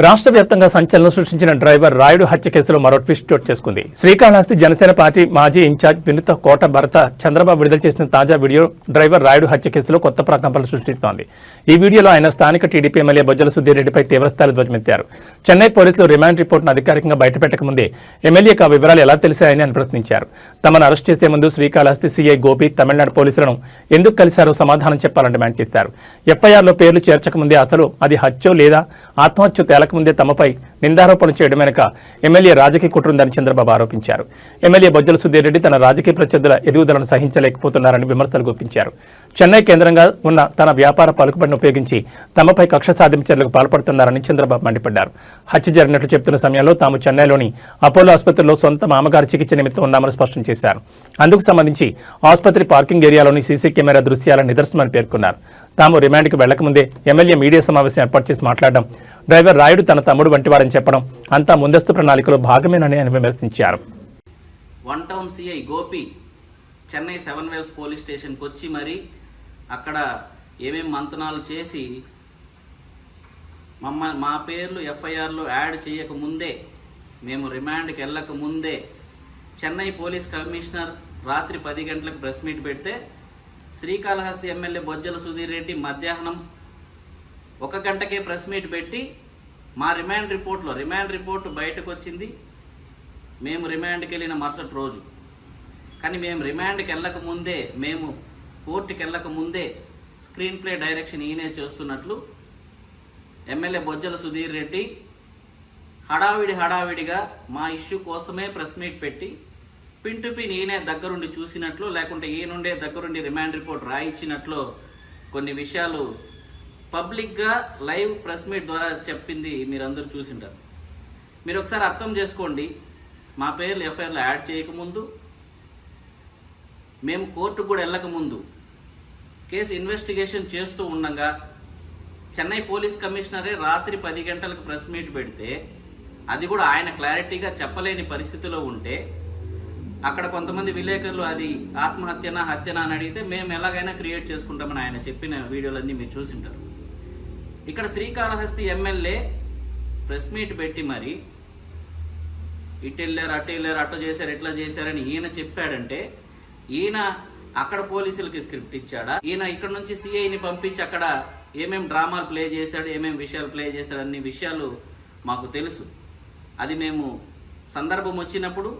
రాష్ట్ర వ్యాప్తంగా సంచలనం సృష్టించిన డ్రైవర్ రాయుడు హత్య కేసులో మరో ట్విస్ట్ చోటు చేసుకుంది. శ్రీకాళహస్తి జనసేన పార్టీ మాజీ ఇన్ఛార్జ్ వినుత కోట భరత చంద్రబాబు విడుదల చేసిన తాజా వీడియో డ్రైవర్ రాయుడు హత్య కేసులో కొత్త ప్రకంపనలు సృష్టిస్తోంది. ఈ వీడియోలో ఆయన స్థానిక టీడీపీ ఎమ్మెల్యే బొజ్జల సుధీర్ రెడ్డిపై తీవ్రస్థాయిలో ధ్వజమెత్తారు. చెన్నై పోలీసులు రిమాండ్ రిపోర్టును అధికారికంగా బయటపెట్టక ముందే ఎమ్మెల్యేకు ఆ వివరాలు ఎలా తెలిసాయని ఆయన ప్రశ్నించారు. తమను అరెస్ట్ చేసే ముందు శ్రీకాళహస్తి సీఐ గోపి తమిళనాడు పోలీసులను ఎందుకు కలిశారో సమాధానం చెప్పాలని డిమాండ్ చేశారు. ఎఫ్ఐఆర్లో పేర్లు చేర్చకముందే అసలు అది హత్యో లేదా ఆత్మహత్య తేలకముందే తమపై నిందారోపణలు చేయడం వెనుక ఎమ్మెల్యే రాజకీయ కుట్ర ఉందని చంద్రబాబు ఆరోపించారు. ఎమ్మెల్యే బొజ్జల సుధీర్ రెడ్డి తన రాజకీయ ప్రత్యర్థుల ఎదుగుదలను సహించలేకపోతున్నారని విమర్శలు గుప్పించారు. చెన్నై కేంద్రంగా ఉన్న తన వ్యాపార పలుకుబడిని ఉపయోగించి తమపై కక్ష సాధింపు చర్యలకు పాల్పడుతున్నారని చంద్రబాబు మండిపడ్డారు. హత్య జరిగినట్లు చెబుతున్న సమయంలో తాము చెన్నైలోని అపోలో ఆసుపత్రిలో సొంత మామగారి చికిత్స నిమిత్తం ఉన్నామని స్పష్టం చేశారు. అందుకు సంబంధించి ఆసుపత్రి పార్కింగ్ ఏరియాలోని సీసీ కెమెరా దృశ్యాల నిదర్శనమని పేర్కొన్నారు. తాము రిమాండ్కి వెళ్లకముందే ఎమ్మెల్యే మీడియా సమావేశం ఏర్పాటు చేసి మాట్లాడడం, డ్రైవర్ రాయుడు తన తమ్ముడు వంటివారని చెప్పడం అంతా ముందస్తు ప్రణాళికలో భాగమేనని ఆయన విమర్శించారు. One town CI Gopi Chennai 7 వేల్స్ పోలీస్ స్టేషన్కి వచ్చి మరి అక్కడ ఏమేం మంతనాలు చేసి మా పేర్లు ఎఫ్ఐఆర్లో యాడ్ చేయకముందే, మేము రిమాండ్కి వెళ్ళక ముందే చెన్నై పోలీస్ కమిషనర్ రాత్రి 10 గంటలకు ప్రెస్ మీట్ పెడితే శ్రీకాళహస్తి ఎమ్మెల్యే బొజ్జల సుధీర్ రెడ్డి మధ్యాహ్నం 1 గంటకే ప్రెస్ మీట్ పెట్టి మా రిమాండ్ రిపోర్టు బయటకు వచ్చింది మేము రిమాండ్కి వెళ్ళిన మరుసటి రోజు. కానీ మేము రిమాండ్కి వెళ్ళక ముందే, మేము కోర్టుకి వెళ్ళక ముందే స్క్రీన్ ప్లే డైరెక్షన్ ఈయనే చేస్తున్నట్లు ఎమ్మెల్యే బొజ్జల సుధీర్ రెడ్డి హడావిడిగా మా ఇష్యూ కోసమే ప్రెస్ మీట్ పెట్టి పిన్ టు పిన్ ఈయనే దగ్గరుండి చూసినట్లు, లేకుంటే ఈయనుండే దగ్గరుండి రిమాండ్ రిపోర్ట్ రాయించినట్లు కొన్ని విషయాలు పబ్లిక్గా లైవ్ ప్రెస్ మీట్ ద్వారా చెప్పింది మీరందరూ చూసింటారు. మీరు ఒకసారి అర్థం చేసుకోండి. మా పేర్లు ఎఫ్ఐఆర్లో యాడ్ చేయకముందు, మేము కోర్టుకు కూడా వెళ్ళకముందు కేసు ఇన్వెస్టిగేషన్ చేస్తూ ఉండగా చెన్నై పోలీస్ కమిషనరే రాత్రి 10 గంటలకు ప్రెస్ మీట్ పెడితే అది కూడా ఆయన క్లారిటీగా చెప్పలేని పరిస్థితిలో ఉంటే అక్కడ కొంతమంది విలేకరులు అది ఆత్మహత్యనా హత్యనా అని అడిగితే మేము ఎలాగైనా క్రియేట్ చేసుకుంటామని ఆయన చెప్పిన వీడియోలన్నీ మీరు చూసింటారు. ఇక్కడ శ్రీకాళహస్తి ఎమ్మెల్యే ప్రెస్ మీట్ పెట్టి మరి ఇటు వెళ్ళారు, అటు వెళ్ళారు, అటు చేశారు, ఇట్లా చేశారని ఈయన చెప్పాడంటే ఈయన అక్కడ పోలీసులకి స్క్రిప్ట్ ఇచ్చాడా? ఈయన ఇక్కడ నుంచి సిఐని పంపించి అక్కడ ఏమేం డ్రామాలు ప్లే చేశాడు, ఏమేం విషయాలు ప్లే చేశాడు అన్ని విషయాలు మాకు తెలుసు. అది మేము సందర్భం వచ్చినప్పుడు